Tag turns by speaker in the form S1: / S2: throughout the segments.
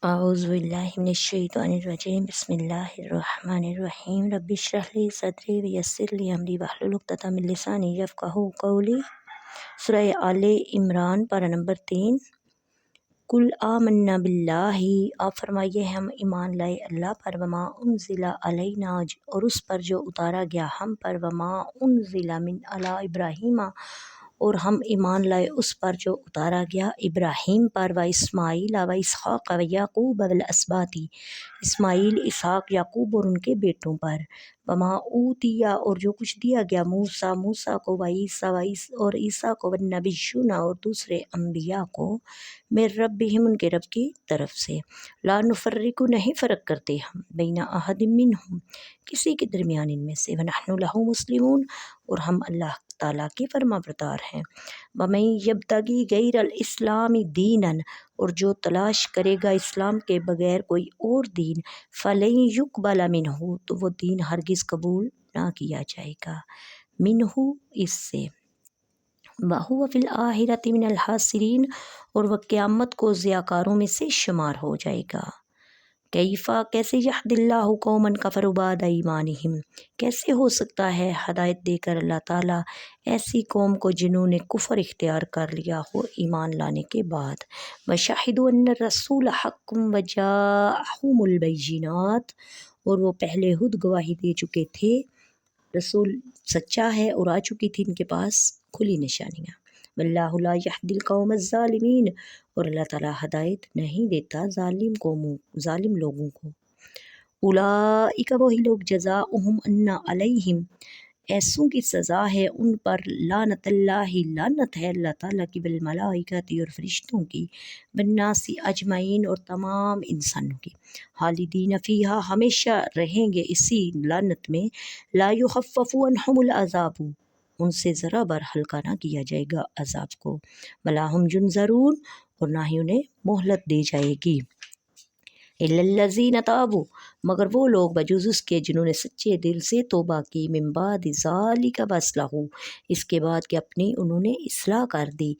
S1: اعوذ باللہ من الشیطان الرجیم بسم اللہ الرحمن الرحیم رب اشرح لی صدری ویسر لی امری واحلل عقدۃ من لسانی یفقہوا قولی۔ سورہ آل عمران پارہ نمبر 3۔ کل آمنا باللہ، آپ فرمائیے ہم ایمان لائے اللہ پر، وما انزل علینا، اور اس پر جو اتارا گیا ہم پر، وما انزل من علی ابراہیم، اور ہم ایمان لائے اس پر جو اتارا گیا ابراہیم پر، و اسماعیل و اسحاق و یعقوب والاسباط، اسماعیل، اسحاق، یعقوب اور ان کے بیٹوں پر، وما اوتیا، اور جو کچھ دیا گیا موسیٰ کو، و عیسیٰ اور عیسیٰ کو، والنبیون اور دوسرے انبیاء کو، من ربہم ان کے رب کی طرف سے، لا نفرق نہیں فرق کرتے ہم، بین احد منہم کسی کے درمیان ان میں سے، ونحن لہ مسلمون اور ہم اللہ تعالیٰ کے فرما بردار ہیں۔ ومن یبتغی غیر الاسلام دینا، اور جو تلاش کرے گا اسلام کے بغیر کوئی اور دین، فلن یقبل منہ، تو وہ دین ہرگز قبول نہ کیا جائے گا، منہ اس سے، وہو فی الآخرۃ من الخاسرین، اور وہ قیامت کو ضیاءکاروں میں سے شمار ہو جائے گا۔ کیفا، کیسے، یہد اللہ قوما کفروا بعد ایمانہم، کیسے ہو سکتا ہے ہدایت دے کر اللہ تعالیٰ ایسی قوم کو جنہوں نے کفر اختیار کر لیا ہو ایمان لانے کے بعد، وشہدوا ان الرسول حق وجاءہم البینات، اور وہ پہلے خود گواہی دے چکے تھے رسول سچا ہے اور آ چکی تھی ان کے پاس کھلی نشانیاں، واللہ لا یہدی القوم الظالمین، اور اللہ تعالیٰ ہدایت نہیں دیتا ظالم لوگوں کو۔ اولئک، وہی لوگ، جزاؤہم ان علیہم، ایسوں کی سزا ہے ان پر، لعنت اللہ، لعنت ہے اللہ تعالیٰ کی، بالملائکۃ، اور فرشتوں کی، والناس اجمعین، اور تمام انسانوں کی، خالدین فیہا، ہمیشہ رہیں گے اسی لعنت میں، لا یخفف عنہم العذاب، ان سے ذرا بر ہلکا نہ کیا جائے گا عذاب کو، ولا ہم ینظرون، اور نہ ہی انہیں مہلت دی جائے گی، الا الذین تابوا، مگر وہ لوگ بجز اس کے جنہوں نے سچے دل سے توبہ کی، من بعد ذالک واصلحوا، اس کے بعد کہ اپنی انہوں نے اصلاح کر دی،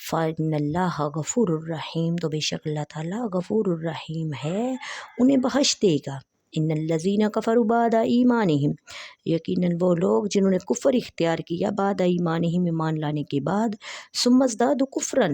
S1: فإن اللہ غفور الرحیم، تو بے شک اللہ تعالیٰ غفور الرحیم ہے، انہیں بخش دے گا۔ ان الذین کفروا بعد ایمانہم، یقیناً وہ لوگ جنہوں نے کفر اختیار کیا بعد ایمانہم، ایمان لانے کے بعد، ثم ازدادوا کفرا،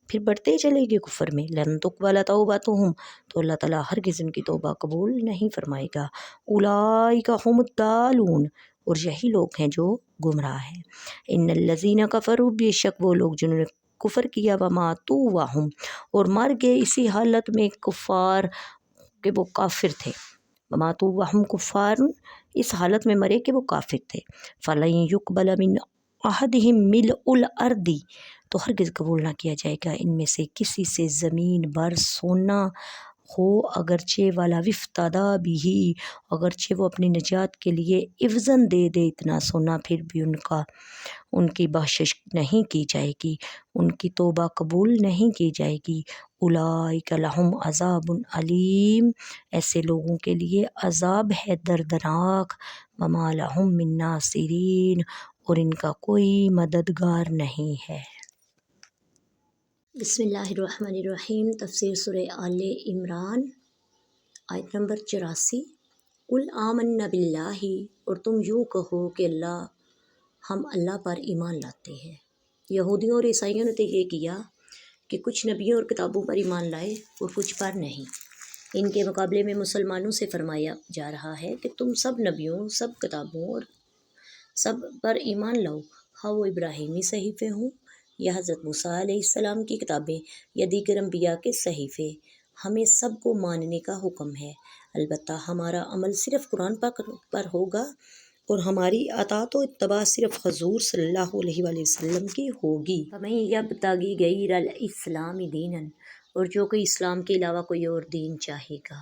S1: پھر بڑھتے چلے گئے کفر میں، لن تقبل توبتہم، تو اللہ تعالیٰ ہرگز ان کی توبہ قبول نہیں فرمائے گا، اولئک ھم الضالون، اور یہی لوگ ہیں جو گمراہ ہیں۔ ان الذین کفروا، بے شک وہ لوگ جنہوں نے کفر کیا، وماتوا وہم، اور مر گئے اسی حالت میں کفار کہ وہ کافر تھے، وماتوا وہم کفار، اس حالت میں مرے کہ وہ کافر تھے، فلن یقبل من احدہم ملء الارض، تو ہرگز قبول نہ کیا جائے گا ان میں سے کسی سے زمین بھر سونا ہو، اگرچہ والا وفتدی بہ، اگرچہ وہ اپنی نجات کے لیے عوضاً دے دے اتنا سونا، پھر بھی ان کی بخشش نہیں کی جائے گی، ان کی توبہ قبول نہیں کی جائے گی۔ اولئک لہم عذاب علیم، ایسے لوگوں کے لیے عذاب ہے دردناک، وما لہم من ناصرین، اور ان کا کوئی مددگار نہیں ہے۔ بسم اللہ الرحمن الرحیم، تفسیر سورہ آل عمران، آیت نمبر 84۔ قل آمنا باللہ، اور تم یوں کہو کہ ہم اللہ پر ایمان لاتے ہیں۔ یہودیوں اور عیسائیوں نے تو یہ کیا کہ کچھ نبیوں اور کتابوں پر ایمان لائے اور کچھ پر نہیں۔ ان کے مقابلے میں مسلمانوں سے فرمایا جا رہا ہے کہ تم سب نبیوں، سب کتابوں اور سب پر ایمان لاؤ، خواہ وہ ابراہیمی صحیفے ہوں یا حضرت موسیٰ علیہ السلام کی کتابیں یا دیگر انبیاء کے صحیفے، ہمیں سب کو ماننے کا حکم ہے، البتہ ہمارا عمل صرف قرآن پر ہوگا، اور ہماری اطاعت و اتباع صرف حضور صلی اللہ علیہ وآلہ وسلم کی ہوگی۔ فَمَن یبتغی غیر الاسلام دینا، اور جو کوئی اسلام کے علاوہ کوئی اور دین چاہے گا،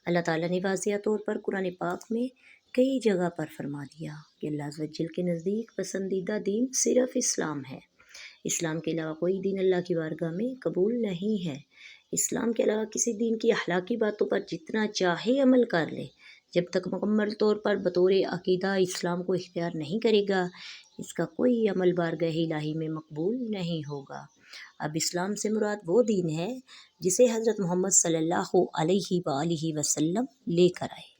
S1: اللہ تعالیٰ نے واضح طور پر قرآن پاک میں کئی جگہ پر فرما دیا کہ اللہ عز و جل کے نزدیک پسندیدہ دین صرف اسلام ہے، اسلام کے علاوہ کوئی دین اللہ کی بارگاہ میں قبول نہیں ہے۔ اسلام کے علاوہ کسی دین کی اخلاقی باتوں پر جتنا چاہے عمل کر لے، جب تک مکمل طور پر بطور عقیدہ اسلام کو اختیار نہیں کرے گا، اس کا کوئی عمل بارگاہ الہی میں مقبول نہیں ہوگا۔ اب اسلام سے مراد وہ دین ہے جسے حضرت محمد صلی اللہ علیہ وآلہ وسلم لے کر آئے۔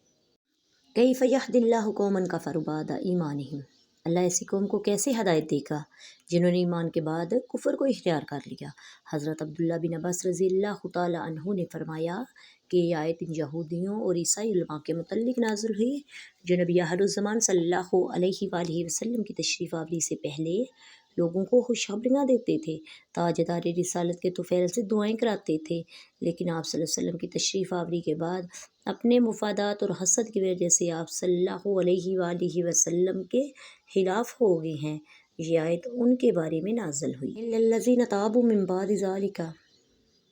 S1: کیف یہدی اللہ قوما کفروا بعد ایمانہم، اللہ ایسی قوم کو کیسے ہدایت دے گا جنہوں نے ایمان کے بعد کفر کو اختیار کر لیا۔ حضرت عبداللہ بن عباس رضی اللہ تعالی عنہ نے فرمایا کہ یہ آیت ان یہودیوں اور عیسائی علماء کے متعلق نازل ہوئی جو نبی آخر الزمان صلی اللہ علیہ وآلہ وسلم کی تشریف آوری سے پہلے لوگوں کو خوشخبریاں دیتے تھے، تاجدار رسالت کے طفیل سے دعائیں کراتے تھے، لیکن آپ صلی اللہ علیہ وسلم کی تشریف آوری کے بعد اپنے مفادات اور حسد کی وجہ سے آپ صلی اللہ علیہ وآلہ وسلم کے خلاف ہو گئے ہیں۔ یہ آیت ان کے بارے میں نازل ہوئی، اِلَّا الَّذِينَ تَابُوا مِن بَعْدِ ذَلِكَ،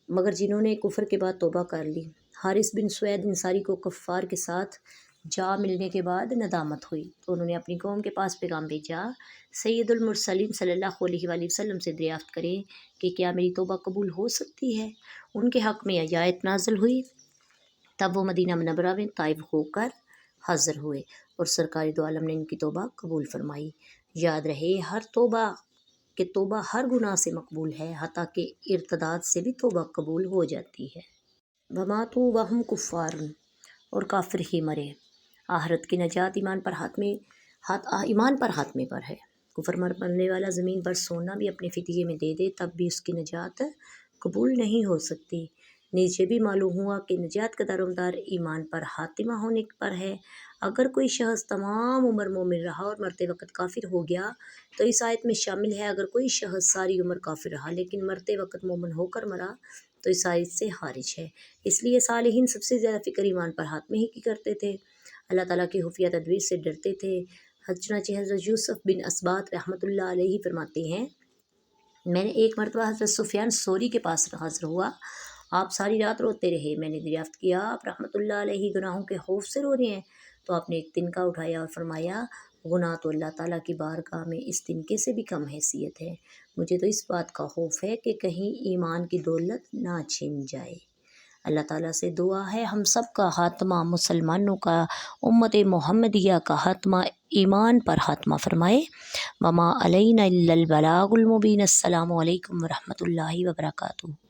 S1: مگر جنہوں نے کفر کے بعد توبہ کر لی۔ حارث بن سوید انصاری کو کفار کے ساتھ جا ملنے کے بعد ندامت ہوئی تو انہوں نے اپنی قوم کے پاس پیغام بھیجا، سید المرسلین صلی اللہ علیہ وآلہ وسلم سے دریافت کریں کہ کیا میری توبہ قبول ہو سکتی ہے۔ ان کے حق میں یہ آیت نازل ہوئی۔ تب وہ مدینہ منورہ میں طائف ہو کر حاضر ہوئے اور سرکار دو عالم نے ان کی توبہ قبول فرمائی۔ یاد رہے توبہ ہر گناہ سے مقبول ہے، حتیٰ کہ ارتداد سے بھی توبہ قبول ہو جاتی ہے۔ وَمَاتُوا وَهُمْ كُفَّارٌ، اور کافر ہی مرے۔ آخرت کی نجات ایمان پر حاتمے پر ہے۔ کفر مرنے والا زمین پر سونا بھی اپنے فتیے میں دے دے تب بھی اس کی نجات قبول نہیں ہو سکتی۔ نیچے بھی معلوم ہوا کہ نجات کا دارومدار ایمان پر حاتمہ ہونے پر ہے۔ اگر کوئی شخص تمام عمر مومن رہا اور مرتے وقت کافر ہو گیا تو اس آیت میں شامل ہے، اگر کوئی شخص ساری عمر کافر رہا لیکن مرتے وقت مومن ہو کر مرا تو اس آیت سے خارج ہے۔ اس لیے صالحین سب سے زیادہ فکر ایمان پر حاتمے ہی کی کرتے تھے، اللہ تعالیٰ کی خفیہ تدبیر سے ڈرتے تھے۔ چنانچہ حضرت یوسف بن اسباط رحمۃ اللہ علیہ فرماتے ہیں، میں نے ایک مرتبہ حضرت سفیان ثوری کے پاس حاضر ہوا، آپ ساری رات روتے رہے۔ میں نے دریافت کیا آپ رحمۃ اللہ علیہ گناہوں کے خوف سے رو رہے ہیں؟ تو آپ نے ایک تنکا اٹھایا اور فرمایا، گناہ تو اللہ تعالیٰ کی بارگاہ میں اس تنکے سے بھی کم حیثیت ہے، مجھے تو اس بات کا خوف ہے کہ کہیں ایمان کی دولت نہ چھن جائے۔ اللہ تعالیٰ سے دعا ہے ہم سب کا خاتمہ، مسلمانوں کا، امت محمدیہ کا خاتمہ ایمان پر خاتمہ فرمائے۔ وما علینا الا البلاغ المبین۔ السلام علیکم ورحمۃ اللہ وبرکاتہ۔